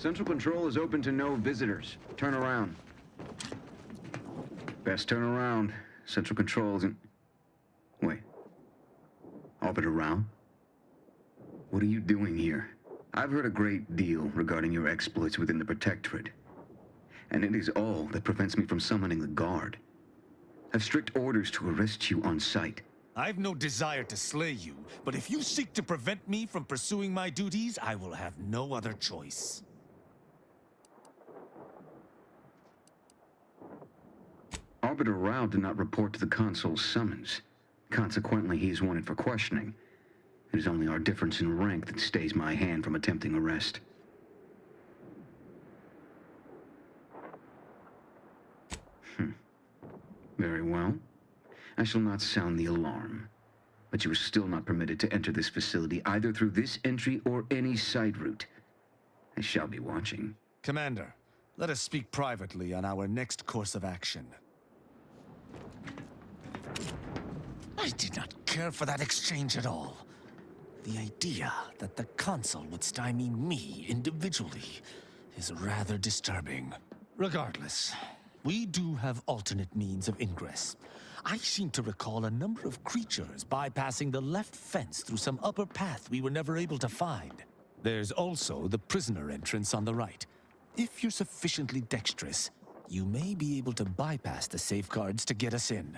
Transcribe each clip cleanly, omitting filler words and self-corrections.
Central Control is open to no visitors. Turn around. Best turn around. Central Control isn't... Wait. Orbit around? What are you doing here? I've heard a great deal regarding your exploits within the Protectorate. And it is all that prevents me from summoning the Guard. I have strict orders to arrest you on sight. I've no desire to slay you, but if you seek to prevent me from pursuing my duties, I will have no other choice. Arbiter Rao did not report to the Consul's summons. Consequently, he is wanted for questioning. It is only our difference in rank that stays my hand from attempting arrest. Very well. I shall not sound the alarm. But you are still not permitted to enter this facility either through this entry or any side route. I shall be watching. Commander, let us speak privately on our next course of action. I did not care for that exchange at all. The idea that the Consul would stymie me individually is rather disturbing. Regardless, we do have alternate means of ingress. I seem to recall a number of creatures bypassing the left fence through some upper path we were never able to find. There's also the prisoner entrance on the right. If you're sufficiently dexterous, you may be able to bypass the safeguards to get us in.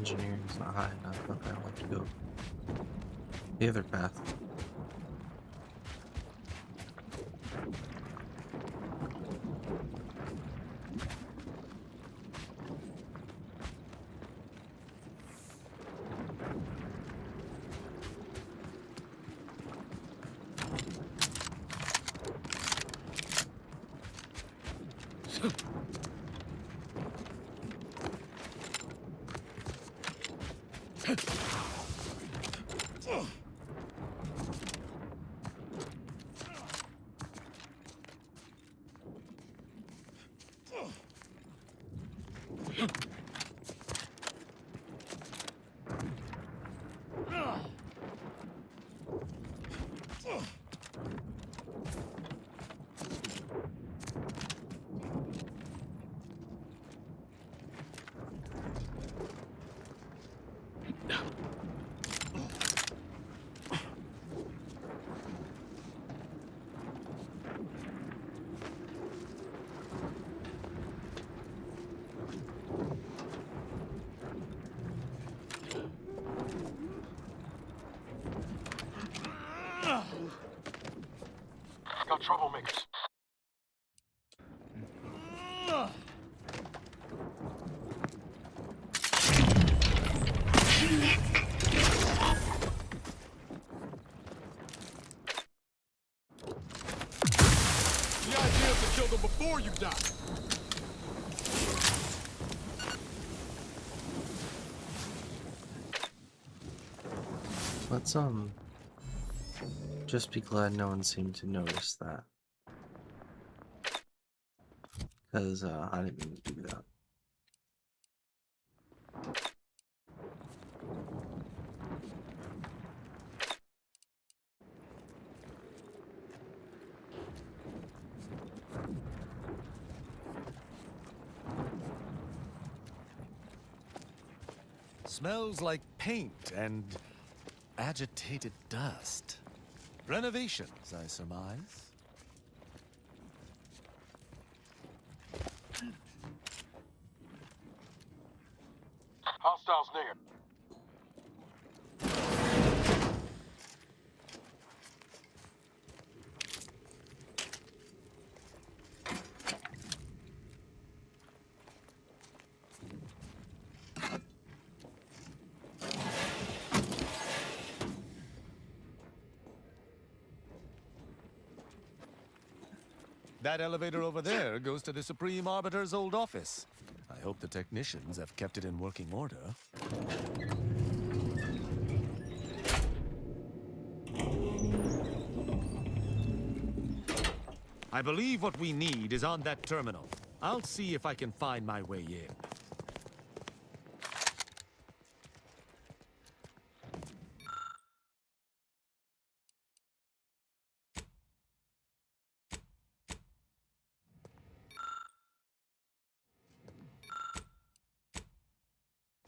Engineering's not high enough. Okay, I'll have to go the other path. Got troublemakers. The idea is to kill them before you die. Let's just be glad no one seemed to notice that. Because I didn't mean to do that. Smells like paint and agitated dust. Renovations, I surmise. Hostiles near. That elevator over there goes to the Supreme Arbiter's old office. I hope the technicians have kept it in working order. I believe what we need is on that terminal. I'll see if I can find my way in.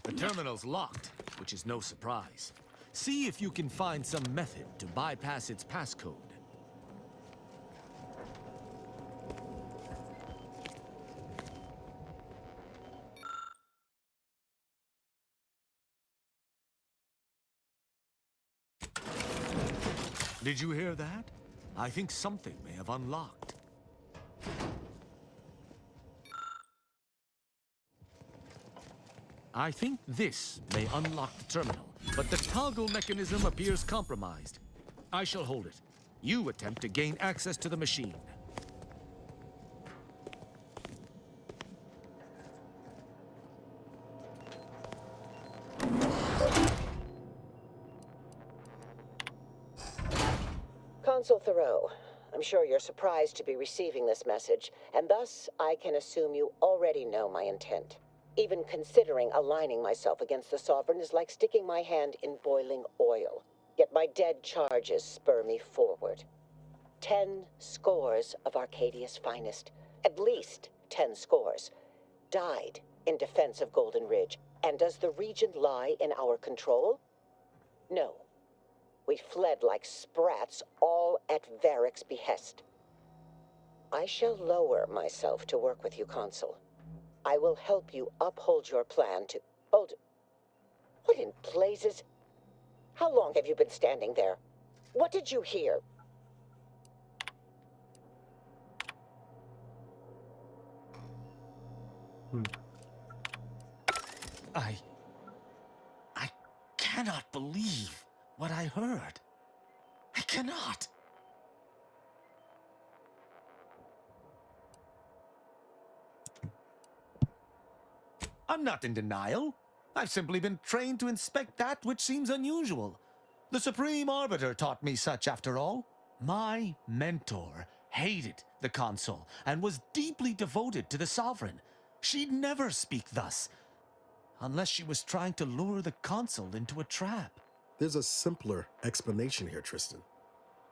The terminal's locked, which is no surprise. See if you can find some method to bypass its passcode. Did you hear that? I think something may have unlocked. I think this may unlock the terminal, but the toggle mechanism appears compromised. I shall hold it. You attempt to gain access to the machine. Consul Thoreau, I'm sure you're surprised to be receiving this message, and thus I can assume you already know my intent. Even considering aligning myself against the Sovereign is like sticking my hand in boiling oil. Yet my dead charges spur me forward. 10 scores of Arcadia's finest, at least 10 scores, died in defense of Golden Ridge. And does the region lie in our control? No. We fled like sprats, all at Varric's behest. I shall lower myself to work with you, Consul. I will help you uphold your plan to... Hold... What in blazes? How long have you been standing there? What did you hear? I cannot believe what I heard. I cannot. I'm not in denial. I've simply been trained to inspect that which seems unusual. The Supreme Arbiter taught me such, after all. My mentor hated the Consul and was deeply devoted to the Sovereign. She'd never speak thus, unless she was trying to lure the Consul into a trap. There's a simpler explanation here, Tristan.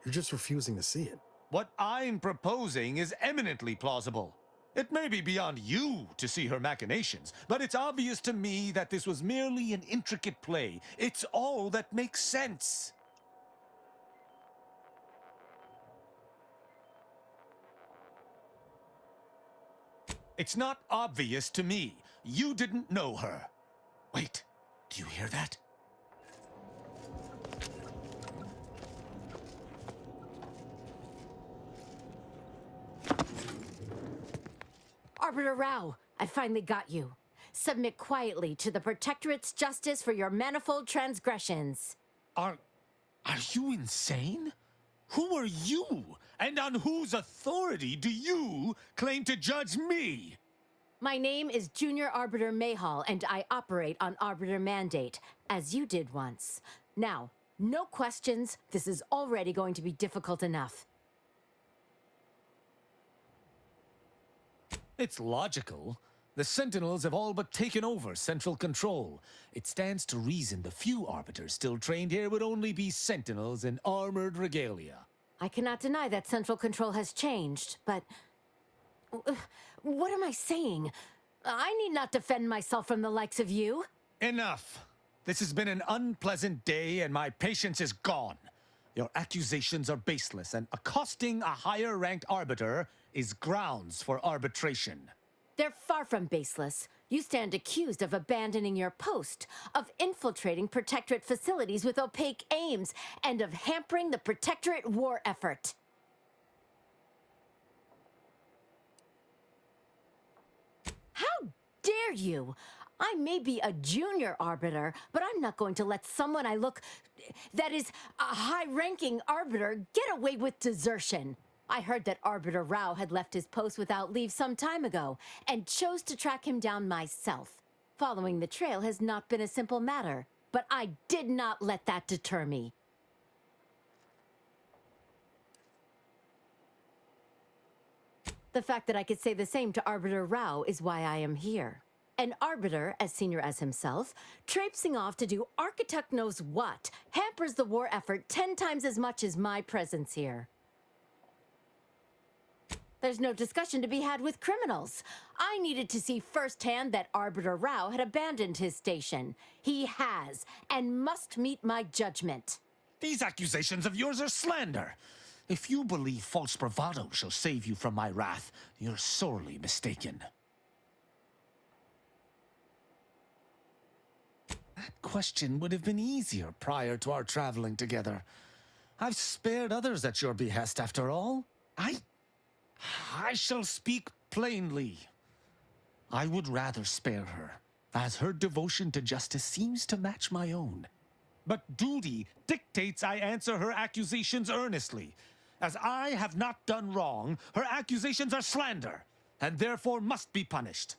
You're just refusing to see it. What I'm proposing is eminently plausible. It may be beyond you to see her machinations, but it's obvious to me that this was merely an intricate play. It's all that makes sense. It's not obvious to me. You didn't know her. Wait, do you hear that? Arbiter Rao, I finally got you. Submit quietly to the Protectorate's justice for your manifold transgressions. Are you insane? Who are you? And on whose authority do you claim to judge me? My name is Junior Arbiter Mayhall, and I operate on Arbiter Mandate, as you did once. Now, no questions. This is already going to be difficult enough. It's logical. The Sentinels have all but taken over central control. It stands to reason the few Arbiters still trained here would only be Sentinels in armored regalia. I cannot deny that central control has changed, but... What am I saying? I need not defend myself from the likes of you. Enough! This has been an unpleasant day and my patience is gone. Your accusations are baseless, and accosting a higher-ranked Arbiter is grounds for arbitration. They're far from baseless. You stand accused of abandoning your post, of infiltrating Protectorate facilities with opaque aims, and of hampering the Protectorate war effort. How dare you? I may be a junior arbiter, but I'm not going to let that is, a high-ranking arbiter, get away with desertion. I heard that Arbiter Rao had left his post without leave some time ago, and chose to track him down myself. Following the trail has not been a simple matter, but I did not let that deter me. The fact that I could say the same to Arbiter Rao is why I am here. An Arbiter, as senior as himself, traipsing off to do architect knows what, hampers the war effort 10 times as much as my presence here. There's no discussion to be had with criminals. I needed to see firsthand that Arbiter Rao had abandoned his station. He has, and must meet my judgment. These accusations of yours are slander. If you believe false bravado shall save you from my wrath, you're sorely mistaken. That question would have been easier prior to our traveling together. I've spared others at your behest, after all. I shall speak plainly. I would rather spare her, as her devotion to justice seems to match my own. But duty dictates I answer her accusations earnestly. As I have not done wrong, her accusations are slander, and therefore must be punished.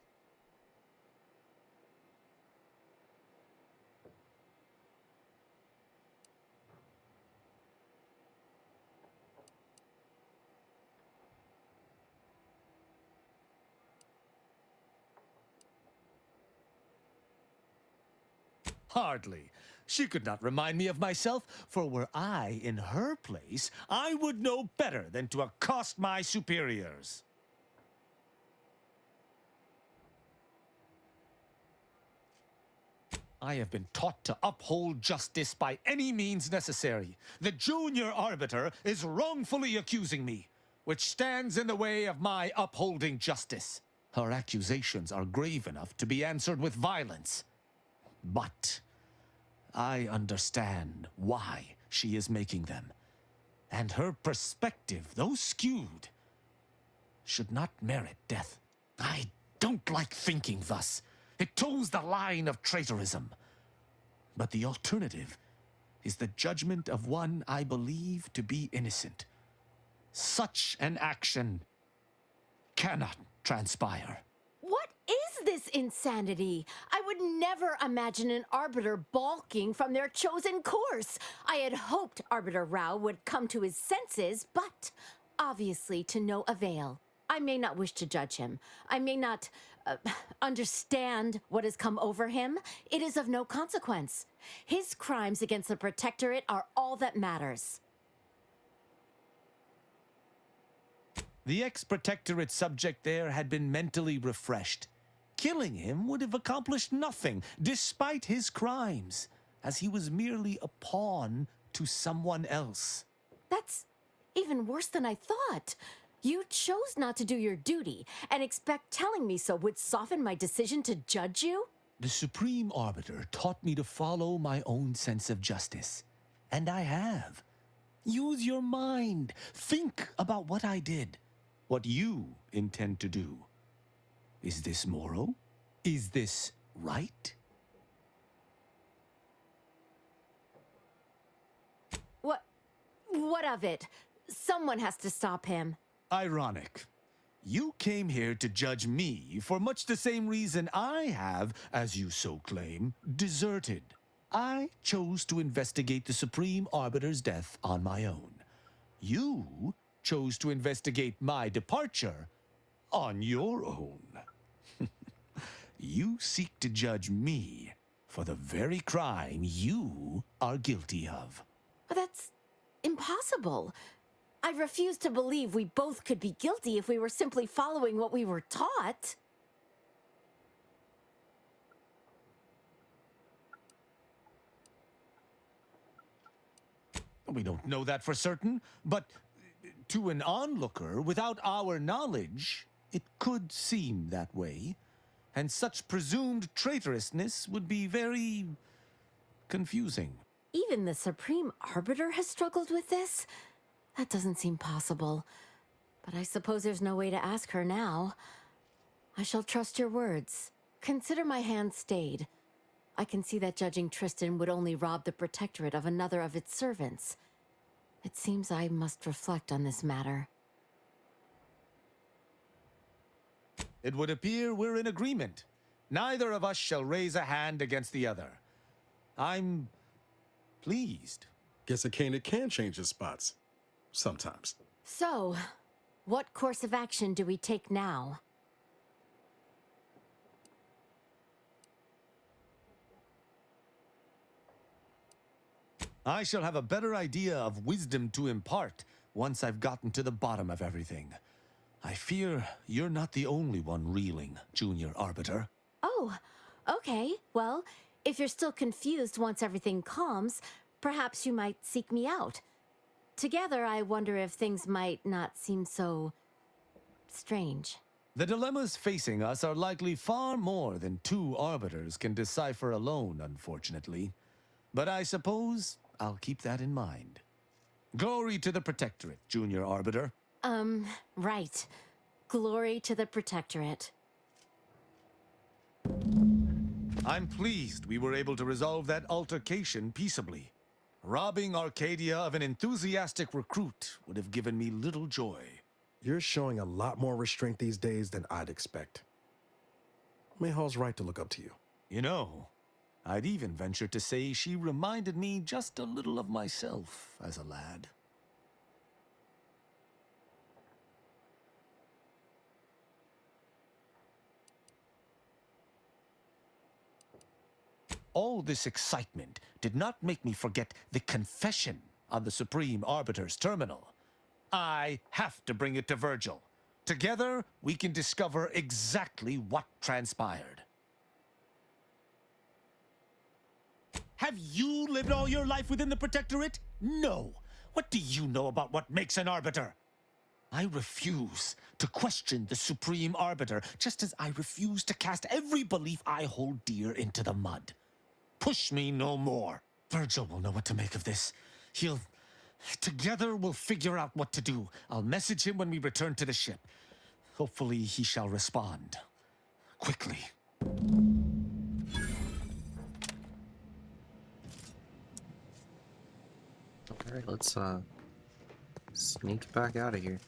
Hardly. She could not remind me of myself, for were I in her place, I would know better than to accost my superiors. I have been taught to uphold justice by any means necessary. The junior arbiter is wrongfully accusing me, which stands in the way of my upholding justice. Her accusations are grave enough to be answered with violence. But I understand why she is making them. And her perspective, though skewed, should not merit death. I don't like thinking thus. It toes the line of traitorism. But the alternative is the judgment of one I believe to be innocent. Such an action cannot transpire. What is this insanity? I would never imagine an Arbiter balking from their chosen course. I had hoped Arbiter Rao would come to his senses, but obviously to no avail. I may not wish to judge him. I may not understand what has come over him. It is of no consequence. His crimes against the Protectorate are all that matters. The ex-Protectorate subject there had been mentally refreshed. Killing him would have accomplished nothing, despite his crimes, as he was merely a pawn to someone else. That's even worse than I thought. You chose not to do your duty, and expect telling me so would soften my decision to judge you? The Supreme Arbiter taught me to follow my own sense of justice. And I have. Use your mind. Think about what I did. What you intend to do. Is this moral? Is this right? What of it? Someone has to stop him. Ironic. You came here to judge me for much the same reason I have, as you so claim, deserted. I chose to investigate the Supreme Arbiter's death on my own. You chose to investigate my departure on your own. You seek to judge me for the very crime you are guilty of. But that's impossible. I refuse to believe we both could be guilty if we were simply following what we were taught. We don't know that for certain, but to an onlooker without our knowledge, it could seem that way. And such presumed traitorousness would be very confusing. Even the Supreme Arbiter has struggled with this? That doesn't seem possible. But I suppose there's no way to ask her now. I shall trust your words. Consider my hand stayed. I can see that judging Tristan would only rob the Protectorate of another of its servants. It seems I must reflect on this matter. It would appear we're in agreement. Neither of us shall raise a hand against the other. I'm pleased. Guess a candidate can change his spots. Sometimes. So, what course of action do we take now? I shall have a better idea of wisdom to impart once I've gotten to the bottom of everything. I fear you're not the only one reeling, Junior Arbiter. Oh, okay. Well, if you're still confused once everything calms, perhaps you might seek me out. Together, I wonder if things might not seem so strange. The dilemmas facing us are likely far more than two arbiters can decipher alone, unfortunately. But I suppose I'll keep that in mind. Glory to the Protectorate, Junior Arbiter. Right. Glory to the Protectorate. I'm pleased we were able to resolve that altercation peaceably. Robbing Arcadia of an enthusiastic recruit would have given me little joy. You're showing a lot more restraint these days than I'd expect. Mayhall's right to look up to you. You know, I'd even venture to say she reminded me just a little of myself as a lad. All this excitement did not make me forget the confession on the Supreme Arbiter's terminal. I have to bring it to Virgil. Together, we can discover exactly what transpired. Have you lived all your life within the Protectorate? No. What do you know about what makes an Arbiter? I refuse to question the Supreme Arbiter, just as I refuse to cast every belief I hold dear into the mud. Push me no more. Virgil will know what to make of this. Together we'll figure out what to do. I'll message him when we return to the ship. Hopefully he shall respond. Quickly. Alright, let's sneak back out of here.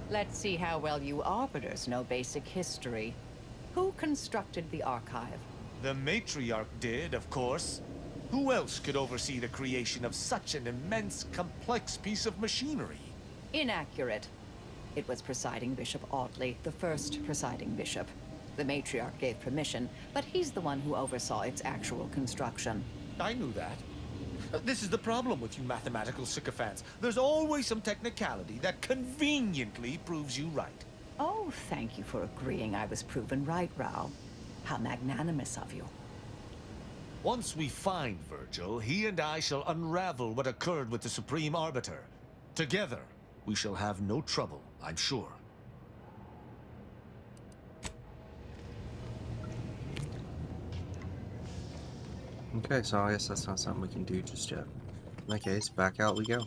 Let's see how well you Arbiters know basic history. Who constructed the Archive? The Matriarch did, of course. Who else could oversee the creation of such an immense, complex piece of machinery? Inaccurate. It was Presiding Bishop Audley, the first Presiding Bishop. The Matriarch gave permission, but he's the one who oversaw its actual construction. I knew that. This is the problem with you mathematical sycophants. There's always some technicality that conveniently proves you right. Oh, thank you for agreeing I was proven right, Rao. How magnanimous of you. Once we find Virgil, he and I shall unravel what occurred with the Supreme Arbiter. Together, we shall have no trouble, I'm sure. Okay, so I guess that's not something we can do just yet. In that case, back out we go.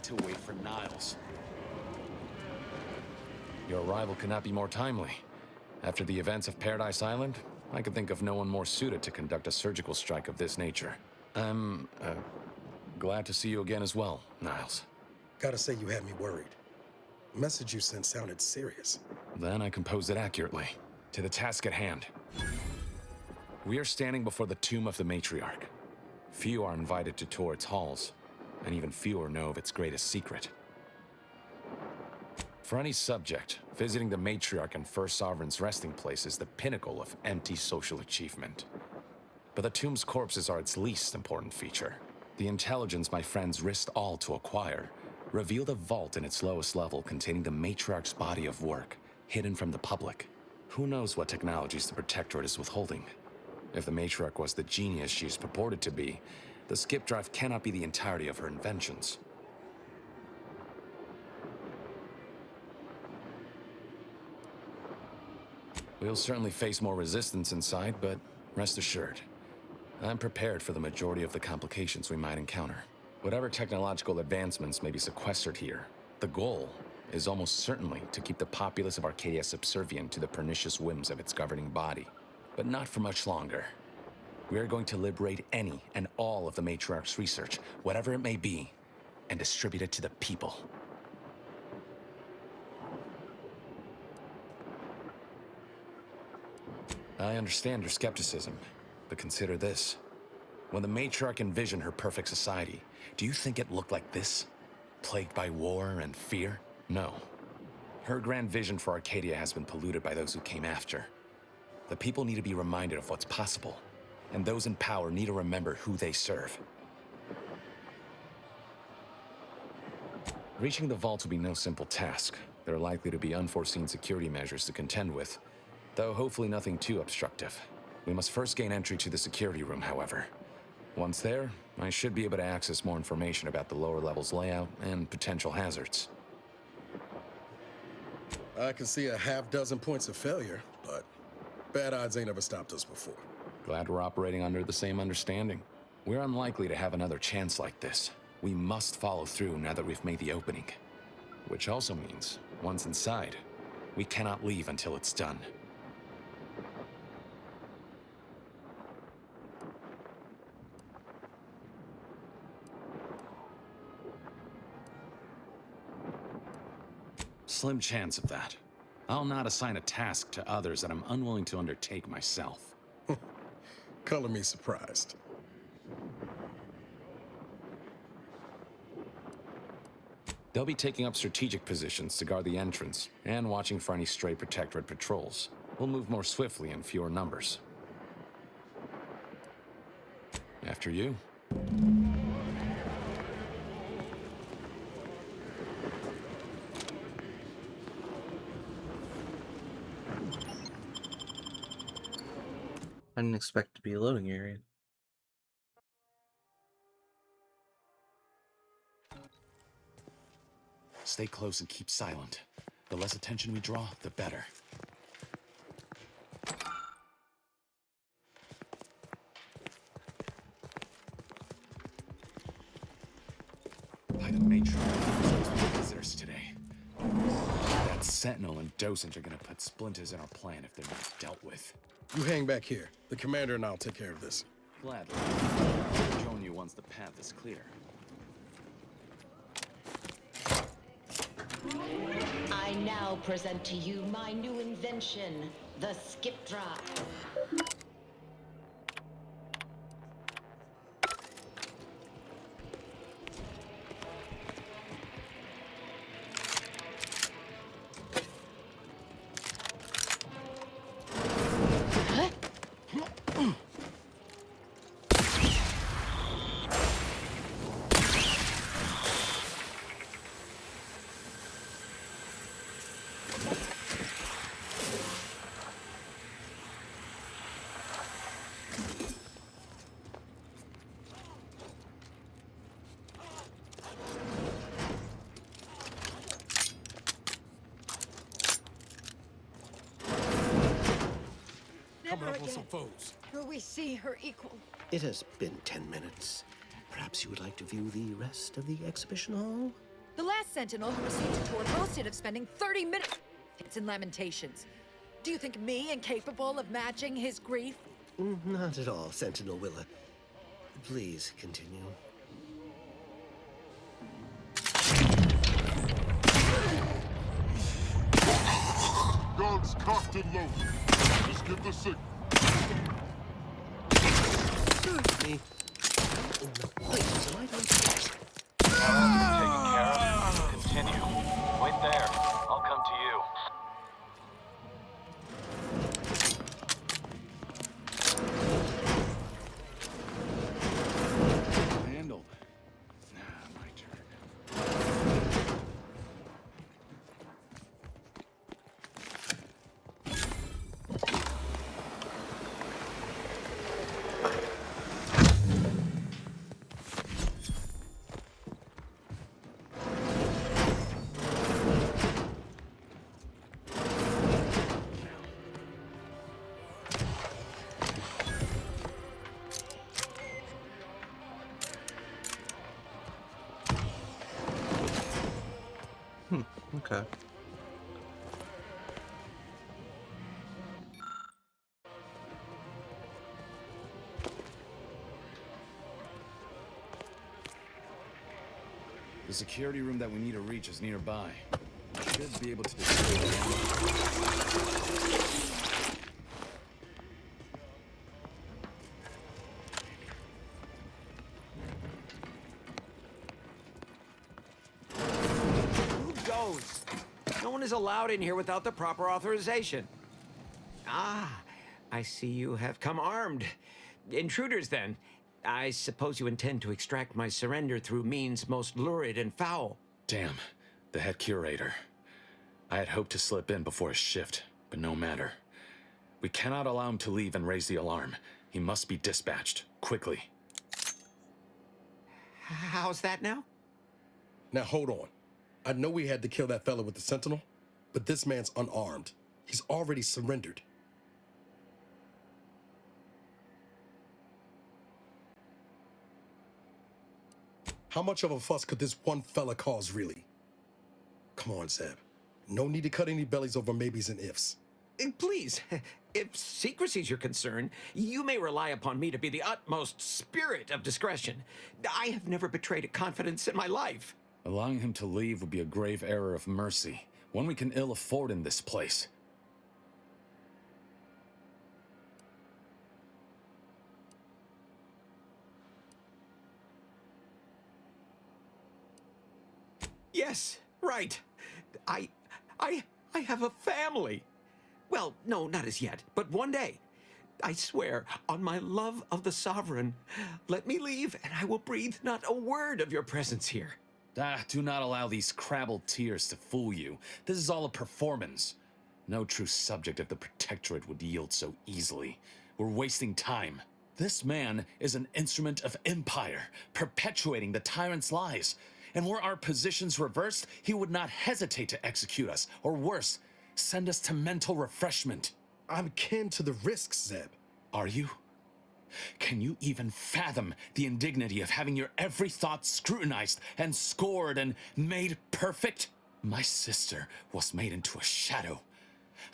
need to wait for Niles. Your arrival could not be more timely. After the events of Paradise Island, I could think of no one more suited to conduct a surgical strike of this nature. I'm, glad to see you again as well, Niles. Gotta say you had me worried. The message you sent sounded serious. Then I composed it accurately. To the task at hand. We are standing before the tomb of the Matriarch. Few are invited to tour its halls, and even fewer know of its greatest secret. For any subject, visiting the Matriarch and First Sovereign's resting place is the pinnacle of empty social achievement. But the tomb's corpses are its least important feature. The intelligence my friends risked all to acquire revealed a vault in its lowest level containing the Matriarch's body of work, hidden from the public. Who knows what technologies the Protectorate is withholding? If the Matriarch was the genius she is purported to be, the skip drive cannot be the entirety of her inventions. We'll certainly face more resistance inside, but rest assured, I'm prepared for the majority of the complications we might encounter. Whatever technological advancements may be sequestered here, the goal is almost certainly to keep the populace of Arcadia subservient to the pernicious whims of its governing body. But not for much longer. We are going to liberate any and all of the Matriarch's research, whatever it may be, and distribute it to the people. I understand your skepticism, but consider this. When the Matriarch envisioned her perfect society, do you think it looked like this? Plagued by war and fear? No. Her grand vision for Arcadia has been polluted by those who came after. The people need to be reminded of what's possible, and those in power need to remember who they serve. Reaching the vault will be no simple task. There are likely to be unforeseen security measures to contend with, though hopefully nothing too obstructive. We must first gain entry to the security room, however. Once there, I should be able to access more information about the lower level's layout and potential hazards. I can see a half-dozen points of failure, but bad odds ain't ever stopped us before. Glad we're operating under the same understanding. We're unlikely to have another chance like this. We must follow through now that we've made the opening. Which also means, once inside, we cannot leave until it's done. Slim chance of that. I'll not assign a task to others that I'm unwilling to undertake myself. Color me surprised. They'll be taking up strategic positions to guard the entrance and watching for any stray Protectorate patrols. We'll move more swiftly in fewer numbers. After you. I didn't expect it to be a loading area. Stay close and keep silent. The less attention we draw, the better. By the Matriarch, visitors today. That Sentinel and Docent are gonna put splinters in our plan if they're not dealt with. You hang back here. The commander and I'll take care of this. Gladly. I'll join you once the path is clear. I now present to you my new invention, the skip drive. Coming up on some foes. Will we see her equal? It has been 10 minutes. Perhaps you would like to view the rest of the exhibition hall? The last Sentinel who received a tour boasted of spending 30 minutes in Lamentations. Do you think me incapable of matching his grief? Not at all, Sentinel Willa. Please continue. Guns cocked and loaded. Just give the signal. Excuse me. In the places am I doing this? Taken care of. Continue. Wait there. I'll come to you. Handled. My turn. Okay. The security room that we need to reach is nearby. Should be able to destroy it. Who goes? No one is allowed in here without the proper authorization. Ah, I see you have come armed. Intruders, then. I suppose you intend to extract my surrender through means most lurid and foul. Damn, the head curator. I had hoped to slip in before his shift, but no matter. We cannot allow him to leave and raise the alarm. He must be dispatched, quickly. How's that now? Now hold on. I know we had to kill that fella with the Sentinel, but this man's unarmed. He's already surrendered. How much of a fuss could this one fella cause, really? Come on, Zeb. No need to cut any bellies over maybes and ifs. Please, if secrecy's your concern, you may rely upon me to be the utmost spirit of discretion. I have never betrayed a confidence in my life. Allowing him to leave would be a grave error of mercy, one we can ill afford in this place. Yes, right. I have a family. Well, no, not as yet, but one day. I swear, on my love of the Sovereign, let me leave and I will breathe not a word of your presence here. Do not allow these crabbled tears to fool you. This is all a performance. No true subject of the Protectorate would yield so easily. We're wasting time. This man is an instrument of empire, perpetuating the tyrant's lies. And were our positions reversed, he would not hesitate to execute us, or worse, send us to mental refreshment. I'm kin to the risks, Zeb. Are you? Can you even fathom the indignity of having your every thought scrutinized and scored and made perfect? My sister was made into a shadow.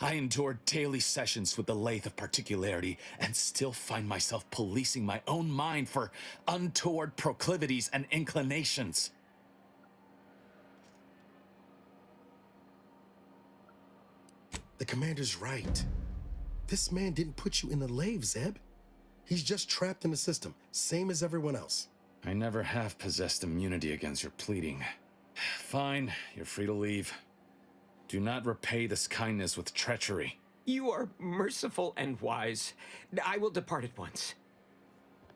I endured daily sessions with the lathe of particularity and still find myself policing my own mind for untoward proclivities and inclinations. The commander's right. This man didn't put you in the lathe, Zeb. He's just trapped in the system, same as everyone else. I never have possessed immunity against your pleading. Fine, you're free to leave. Do not repay this kindness with treachery. You are merciful and wise. I will depart at once.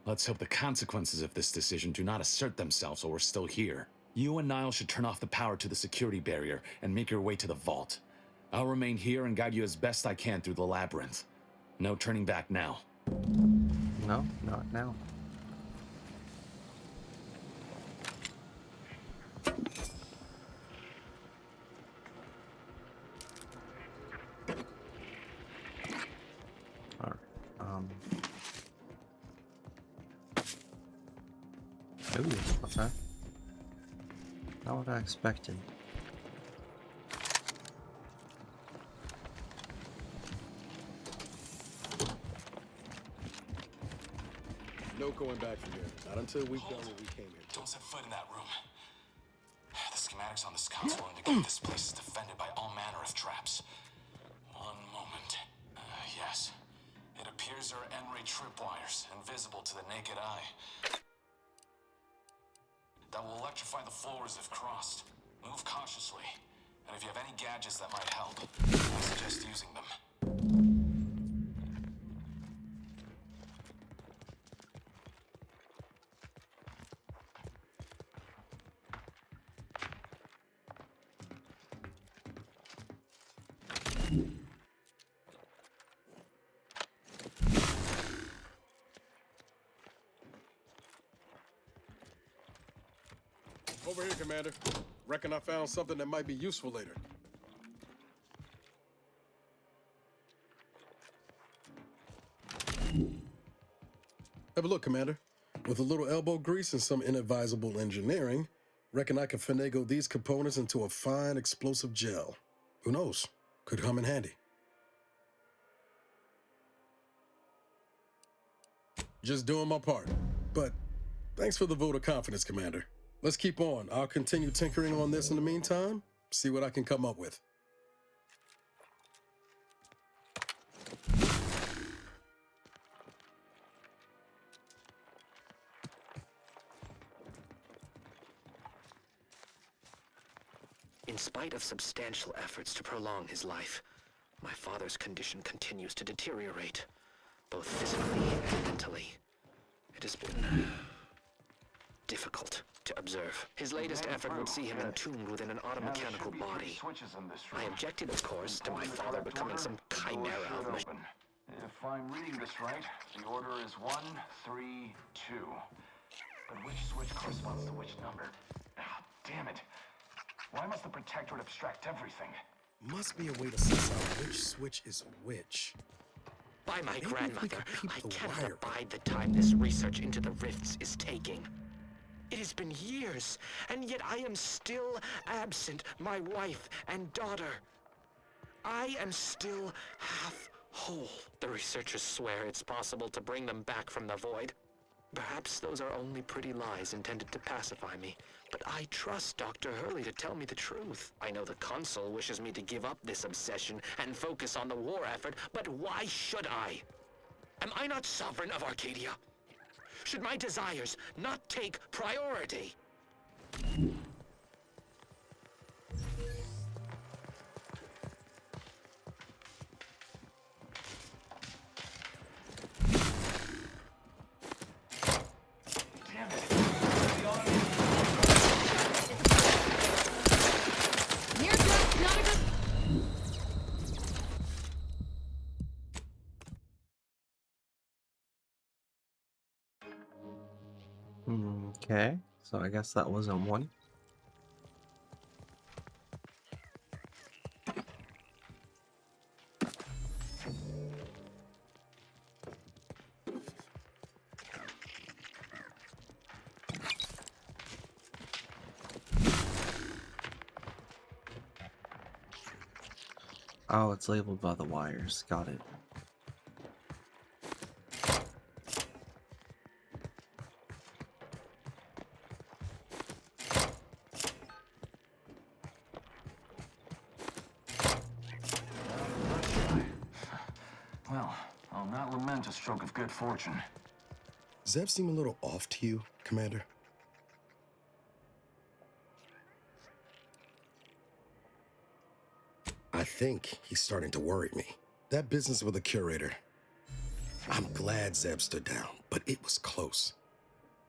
Let's hope the consequences of this decision do not assert themselves while we're still here. You and Niall should turn off the power to the security barrier and make your way to the vault. I'll remain here and guide you as best I can through the labyrinth. No turning back now. No, not now. Alright, ooh, what's that? Not what I expected. No going back from here. Not until we've done what we came here to. Don't set foot in that room. The schematics on this console indicate this place is defended by all manner of traps. One moment. Yes. It appears there are N-ray tripwires, invisible to the naked eye, that will electrify the floors if crossed. Move cautiously. And if you have any gadgets that might help, I suggest using them. Over here, Commander. Reckon I found something that might be useful later. Have a look, Commander. With a little elbow grease and some inadvisable engineering, reckon I can finagle these components into a fine explosive gel. Who knows? Could come in handy. Just doing my part. But thanks for the vote of confidence, Commander. Let's keep on. I'll continue tinkering on this in the meantime, see what I can come up with. In spite of substantial efforts to prolong his life, my father's condition continues to deteriorate, both physically and mentally. It has been difficult to observe. His latest effort would see him entombed within an automechanical body. I objected, of course, to my father becoming some chimera of machine. If I'm reading this right, the order is 1, 3, 2. But which switch corresponds to which number? Ah, damn it. Why must the Protectorate abstract everything? Must be a way to suss out which switch is which. By my Maybe grandmother, if we could I keep the cannot wire. abide the time this research into the rifts is taking. It has been years, and yet I am still absent my wife and daughter. I am still half whole. The researchers swear it's possible to bring them back from the void. Perhaps those are only pretty lies intended to pacify me, but I trust Dr. Hurley to tell me the truth. I know the Consul wishes me to give up this obsession and focus on the war effort, but why should I? Am I not sovereign of Arcadia? Should my desires not take priority? Okay, so I guess that wasn't one. Oh, it's labeled by the wires. Got it. Well, I'll not lament a stroke of good fortune. Zeb seem a little off to you, Commander? I think he's starting to worry me. That business with the curator. I'm glad Zeb stood down, but it was close.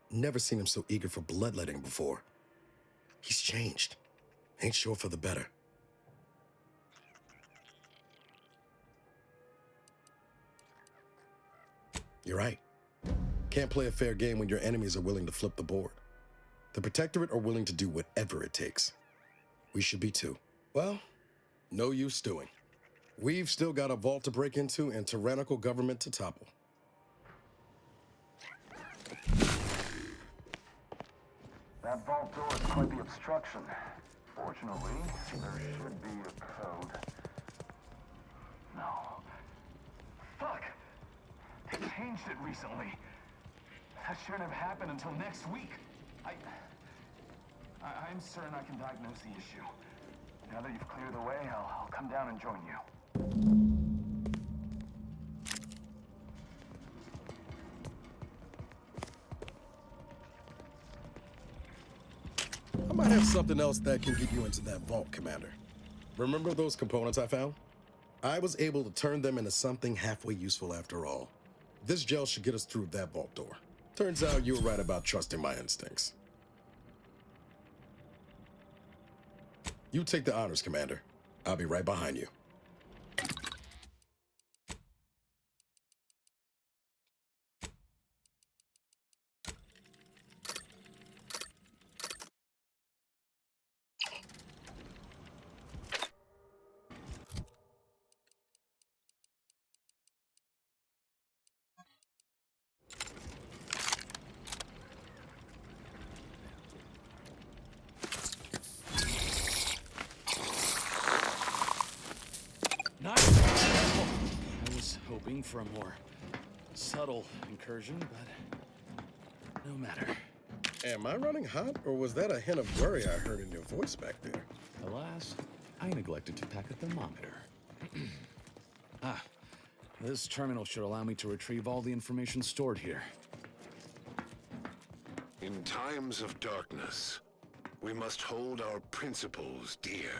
Never seen him so eager for bloodletting before. He's changed. Ain't sure for the better. You're right. Can't play a fair game when your enemies are willing to flip the board. The Protectorate are willing to do whatever it takes. We should be too. Well, no use stewing. We've still got a vault to break into and tyrannical government to topple. That vault door is quite the obstruction. Fortunately, there should be a code. No. Fuck! They changed it recently. That shouldn't have happened until next week. I'm certain I can diagnose the issue. Now that you've cleared the way, I'll come down and join you. I might have something else that can get you into that vault, Commander. Remember those components I found? I was able to turn them into something halfway useful after all. This gel should get us through that vault door. Turns out you were right about trusting my instincts. You take the honors, Commander. I'll be right behind you. Nice. I was hoping for a more subtle incursion, but no matter. Am I running hot, or was that a hint of worry I heard in your voice back there? Alas, I neglected to pack a thermometer. This terminal should allow me to retrieve all the information stored here. In times of darkness, we must hold our principles dear.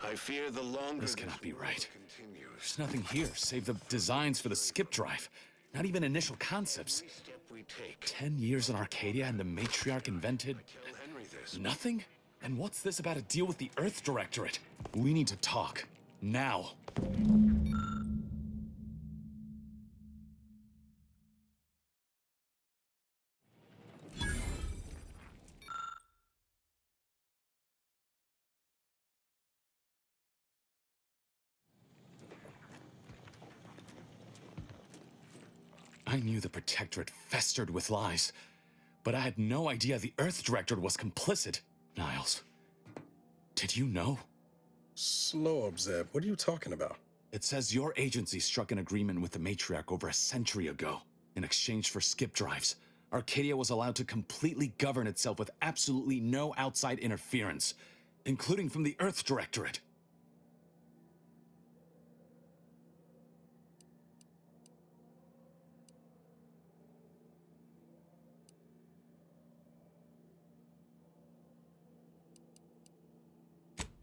I fear the longer This cannot be right. continues, There's nothing here save the designs for the skip drive. Not even initial concepts. every step we take. 10 years in Arcadia and the Matriarch invented Tell Henry this. nothing? And what's this about a deal with the Earth Directorate? We need to talk. Now. I knew the Protectorate festered with lies, but I had no idea the Earth Directorate was complicit. Niles, did you know? Slow up, Zeb. What are you talking about? It says your agency struck an agreement with the Matriarch over a century ago. In exchange for skip drives, Arcadia was allowed to completely govern itself with absolutely no outside interference, including from the Earth Directorate.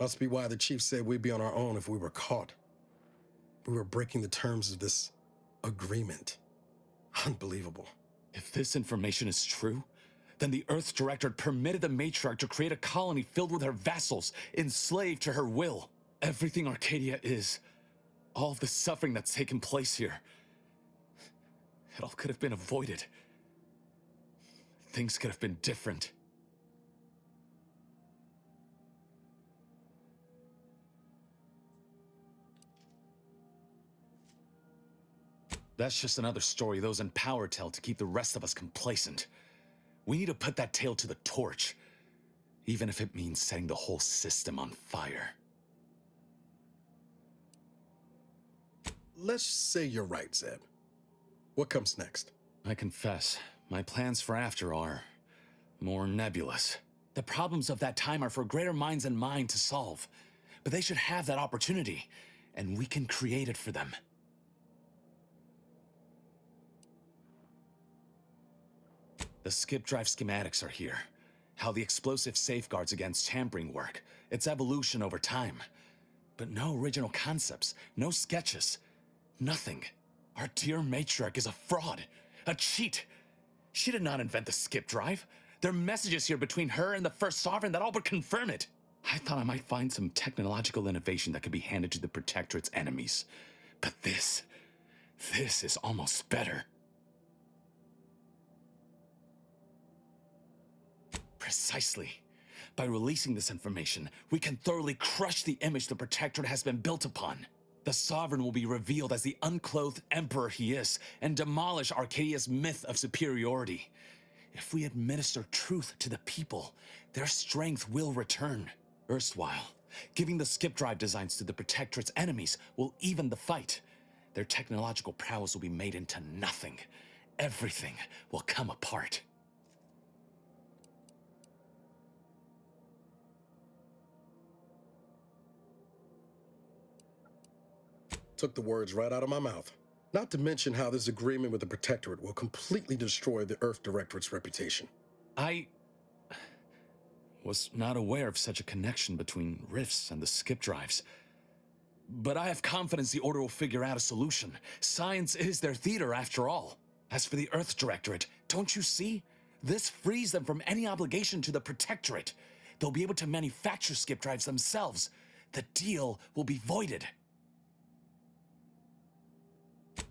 Must be why the chief said we'd be on our own if we were caught. We were breaking the terms of this agreement. Unbelievable. If this information is true, then the Earth Directorate permitted the Matriarch to create a colony filled with her vassals, enslaved to her will. Everything Arcadia is, all of the suffering that's taken place here, it all could have been avoided. Things could have been different. That's just another story those in power tell to keep the rest of us complacent. We need to put that tale to the torch, even if it means setting the whole system on fire. Let's say you're right, Zeb. What comes next? I confess, my plans for after are more nebulous. The problems of that time are for greater minds than mine to solve, but they should have that opportunity, and we can create it for them. The skip drive schematics are here. How the explosive safeguards against tampering work, its evolution over time. But no original concepts, no sketches, nothing. Our dear Matriarch is a fraud, a cheat. She did not invent the skip drive. There are messages here between her and the First Sovereign that all but confirm it. I thought I might find some technological innovation that could be handed to the Protectorate's enemies. But this is almost better. Precisely. By releasing this information, we can thoroughly crush the image the Protectorate has been built upon. The Sovereign will be revealed as the unclothed emperor he is, and demolish Arcadia's myth of superiority. If we administer truth to the people, their strength will return. Erstwhile, giving the skip drive designs to the Protectorate's enemies will even the fight. Their technological prowess will be made into nothing. Everything will come apart. Took the words right out of my mouth. Not to mention how this agreement with the Protectorate will completely destroy the Earth Directorate's reputation. I was not aware of such a connection between rifts and the skip drives. But I have confidence the Order will figure out a solution. Science is their theater, after all. As for the Earth Directorate, don't you see? This frees them from any obligation to the Protectorate. They'll be able to manufacture skip drives themselves. The deal will be voided.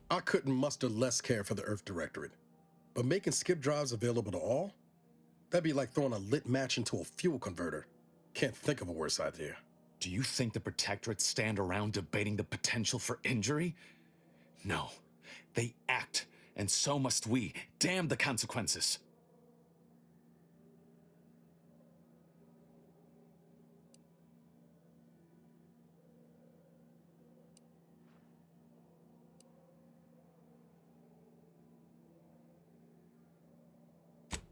I couldn't muster less care for the Earth Directorate. But making skip drives available to all? That'd be like throwing a lit match into a fuel converter. Can't think of a worse idea. Do you think the Protectorate stand around debating the potential for injury? No. They act, and so must we. Damn the consequences.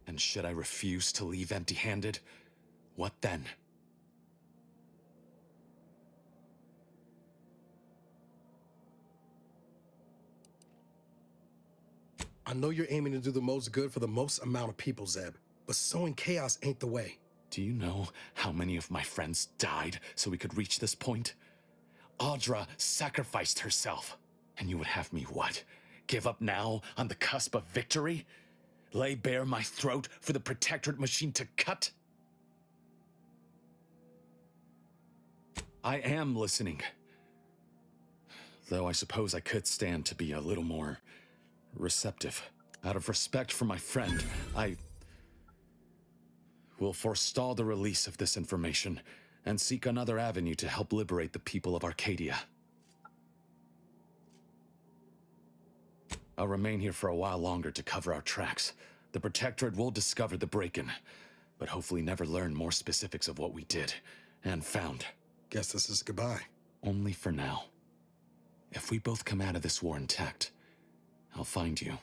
And should I refuse to leave empty-handed? What then? I know you're aiming to do the most good for the most amount of people, Zeb, but sowing chaos ain't the way. Do you know how many of my friends died so we could reach this point? Audra sacrificed herself. And you would have me what? Give up now on the cusp of victory? Lay bare my throat for the Protectorate machine to cut? I am listening. Though I suppose I could stand to be a little more receptive. Out of respect for my friend, I will forestall the release of this information and seek another avenue to help liberate the people of Arcadia. I'll remain here for a while longer to cover our tracks. The Protectorate will discover the break-in, but hopefully never learn more specifics of what we did and found. Guess this is goodbye. Only for now. If we both come out of this war intact, I'll find you.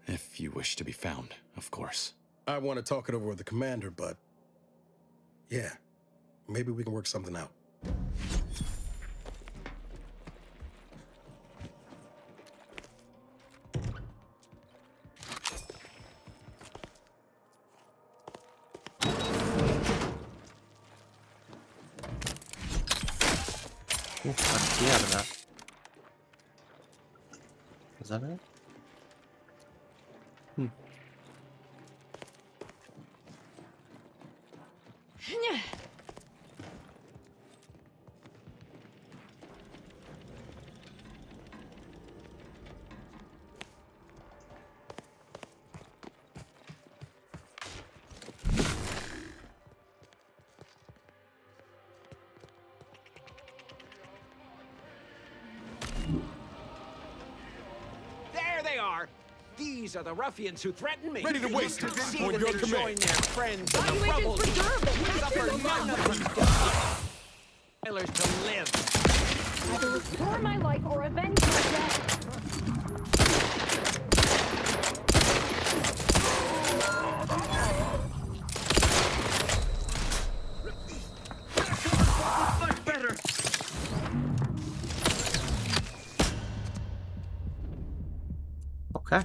If you wish to be found, of course. I want to talk it over with the commander, but yeah, maybe we can work something out. Ooh, got a key out of that. Is that it? There they are! These are the ruffians who threatened me. Ready to waste it. See On that your they command. join their friends in the Value rubble. agents reserve the Suffer none of these spoilers to live. Either restore my life or avenge my death. Much better. Okay.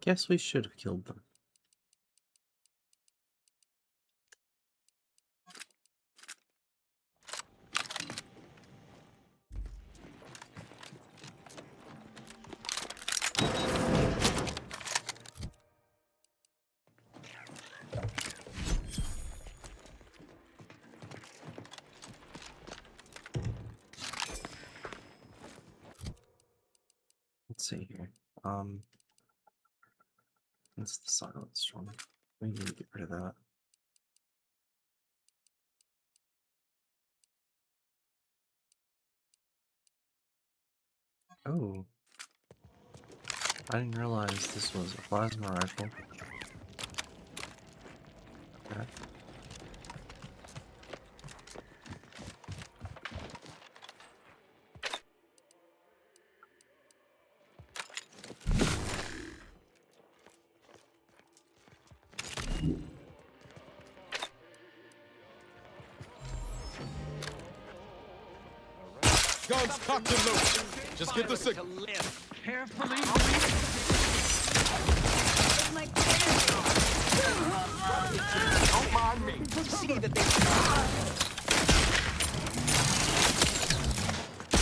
Guess we should have killed them. Let's see here. It's the silent storm. We need to get rid of that. Oh. I didn't realize this was a plasma rifle. Okay. Guns cocked and loaded. Just get the signal. Carefully. Don't mind me. See that they.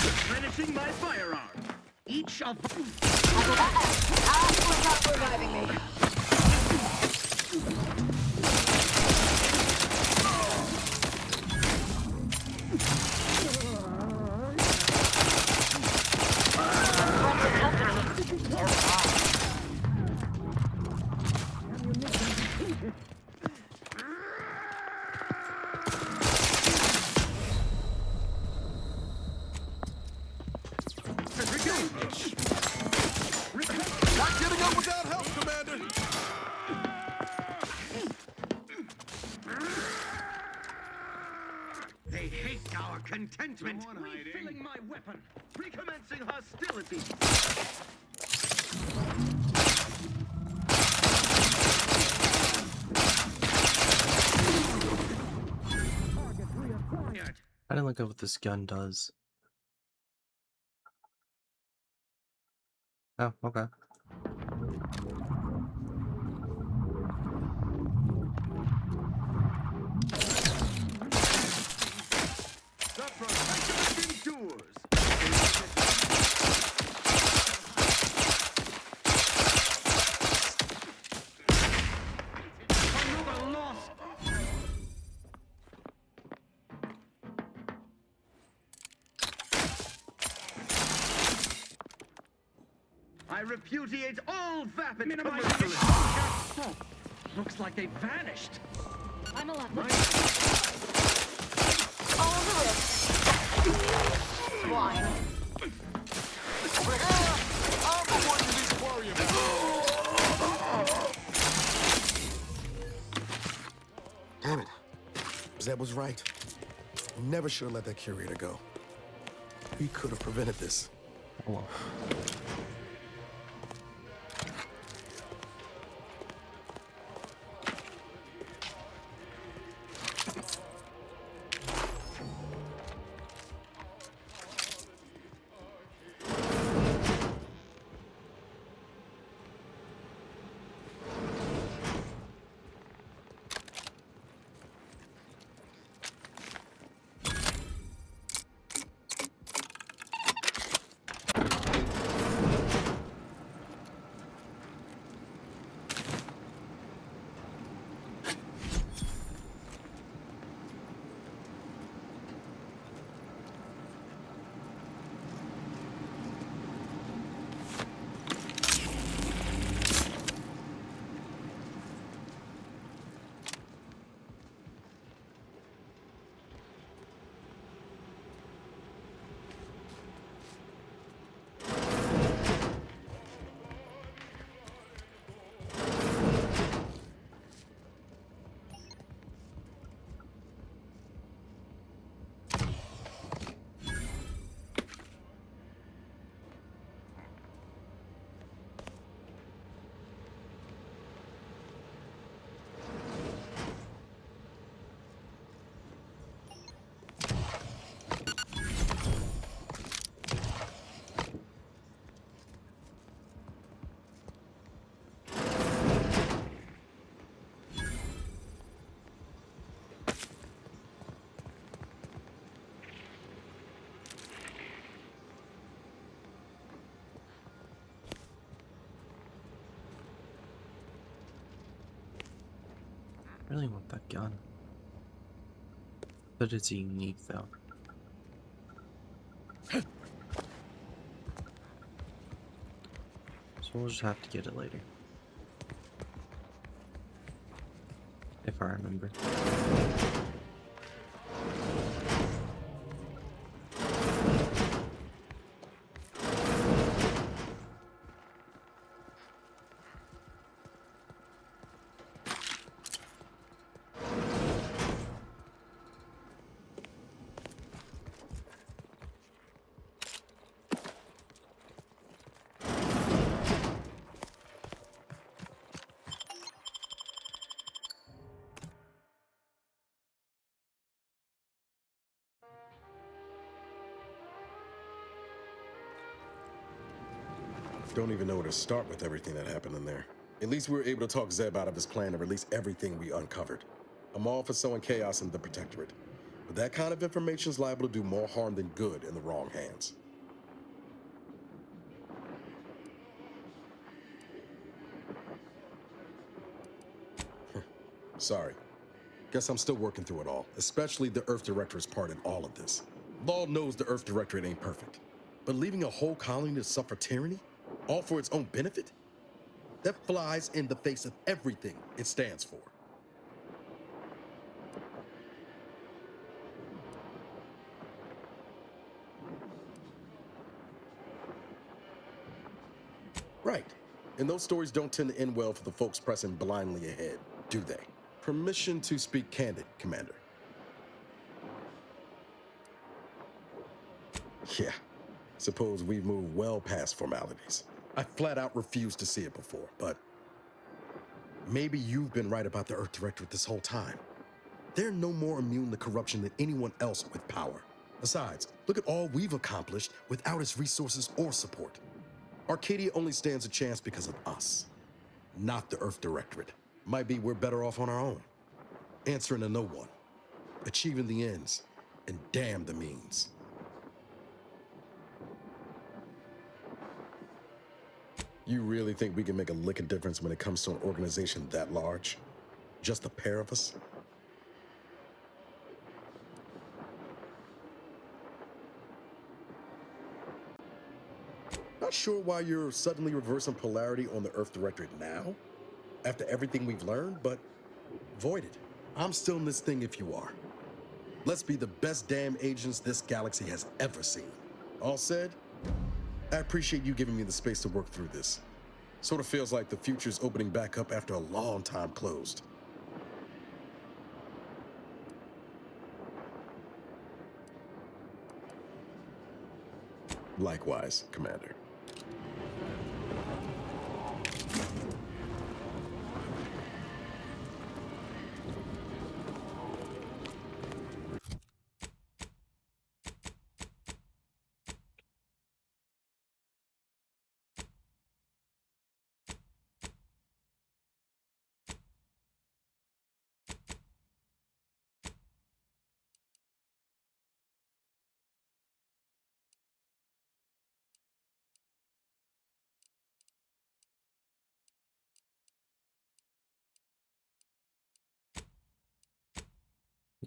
Replenishing my firearm. Each of. Stop reviving me. Not getting up without help, Commander. They hate our contentment. Refilling my weapon. Recommencing hostilities. I didn't look at what this gun does. Oh, okay. The protection endures. Another loss. I repudiate all vapid commercialism. Oh, looks like they vanished. I'm alive. All the risk. Swine. I'm the one you need to worry about. Damn it. Zeb was right. Never should have let that curator go. We could have prevented this. Oh well. I really want that gun. But it's unique though. So we'll just have to get it later. If I remember. Don't even know where to start with everything that happened in there. At least we were able to talk Zeb out of his plan and release everything we uncovered. I'm all for sowing chaos in the Protectorate, but that kind of information is liable to do more harm than good in the wrong hands. Sorry. Guess I'm still working through it all, especially the Earth Directorate's part in all of this. Law knows the Earth Directorate ain't perfect, but leaving a whole colony to suffer tyranny, all for its own benefit? That flies in the face of everything it stands for. Right. And those stories don't tend to end well for the folks pressing blindly ahead, do they? Permission to speak candid, Commander. Yeah. Suppose we've moved well past formalities. I flat out refused to see it before, but maybe you've been right about the Earth Directorate this whole time. They're no more immune to corruption than anyone else with power. Besides, look at all we've accomplished without its resources or support. Arcadia only stands a chance because of us, not the Earth Directorate. Might be we're better off on our own, answering to no one, achieving the ends, and damn the means. You really think we can make a lick of difference when it comes to an organization that large? Just a pair of us? Not sure why you're suddenly reversing polarity on the Earth Directorate now, after everything we've learned, but void it. I'm still in this thing if you are. Let's be the best damn agents this galaxy has ever seen. All said, I appreciate you giving me the space to work through this. Sort of feels like the future's opening back up after a long time closed. Likewise, Commander.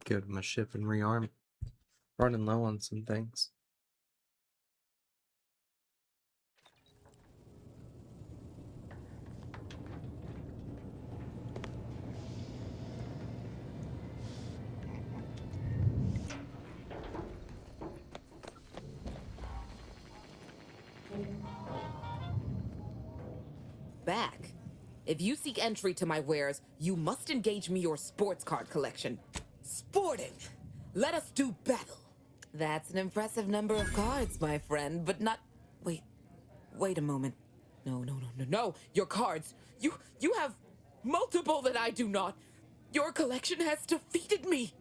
Go to my ship and rearm. Running low on some things. Back. If you seek entry to my wares, you must engage me your sports card collection. Sporting! Let us do battle! That's an impressive number of cards, my friend, but not... Wait a moment. No, your cards. You have multiple that I do not. Your collection has defeated me.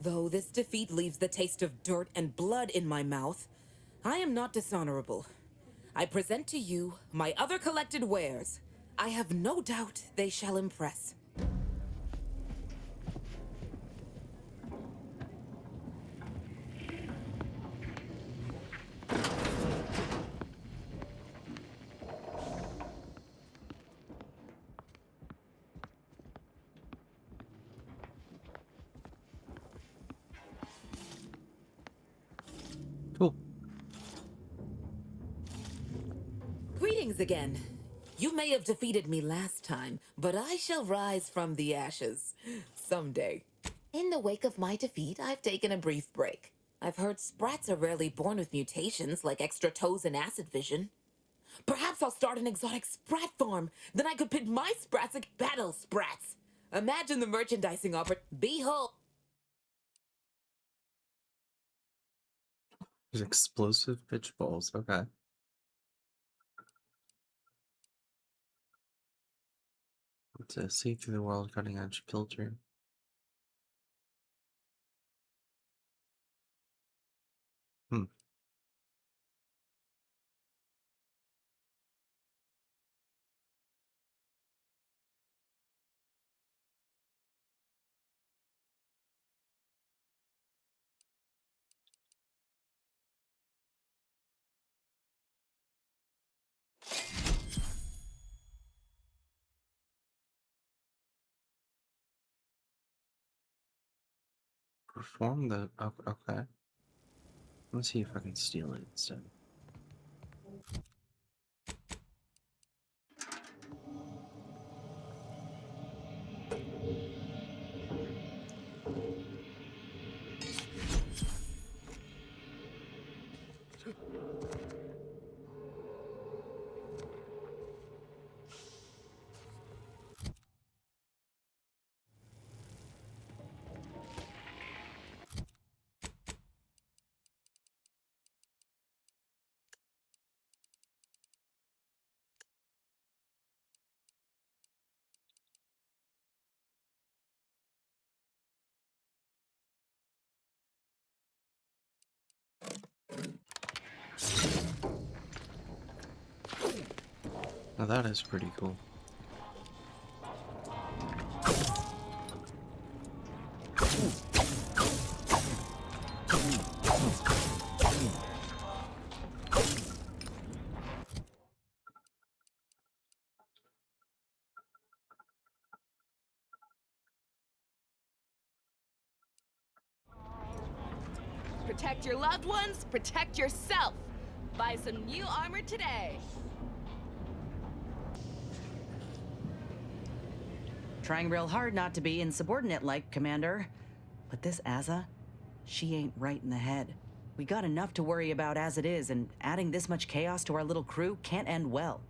Though this defeat leaves the taste of dirt and blood in my mouth, I am not dishonorable. I present to you my other collected wares. I have no doubt they shall impress. Cool. Greetings again. You may have defeated me last time, but I shall rise from the ashes someday. In the wake of my defeat, I've taken a brief break. I've heard sprats are rarely born with mutations like extra toes and acid vision. Perhaps I'll start an exotic sprat farm. Then I could pit my sprats against battle sprats. Imagine the merchandising offer. Behold. There's explosive pitch balls. Okay. To see through the world cutting edge filter. Perform the... Okay. Let's see if I can steal it instead. Now that is pretty cool. Protect your loved ones, protect yourself. Buy some new armor today. Trying real hard not to be insubordinate-like, Commander. But this Azza, she ain't right in the head. We got enough to worry about as it is, and adding this much chaos to our little crew can't end well.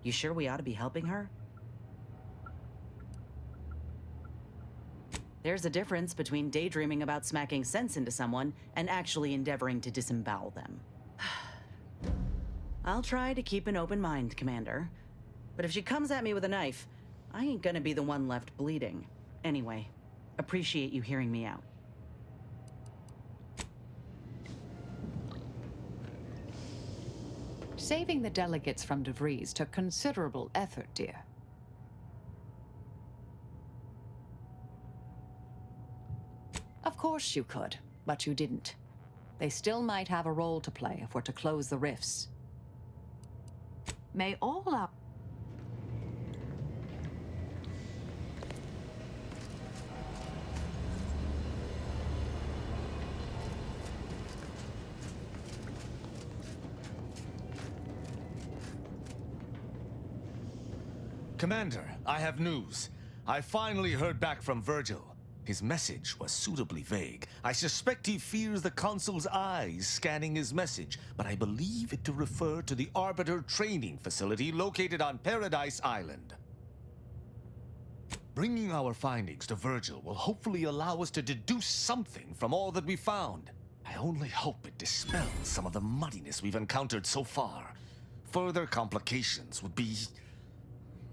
You sure we ought to be helping her? There's a difference between daydreaming about smacking sense into someone and actually endeavoring to disembowel them. I'll try to keep an open mind, Commander. But if she comes at me with a knife, I ain't gonna be the one left bleeding. Anyway, appreciate you hearing me out. Saving the delegates from DeVries took considerable effort, dear. Of course you could, but you didn't. They still might have a role to play if we're to close the rifts. May all our... Commander, I have news. I finally heard back from Virgil. His message was suitably vague. I suspect he fears the Consul's eyes scanning his message, but I believe it to refer to the Arbiter training facility located on Paradise Island. Bringing our findings to Virgil will hopefully allow us to deduce something from all that we found. I only hope it dispels some of the muddiness we've encountered so far. Further complications would be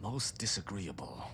most disagreeable.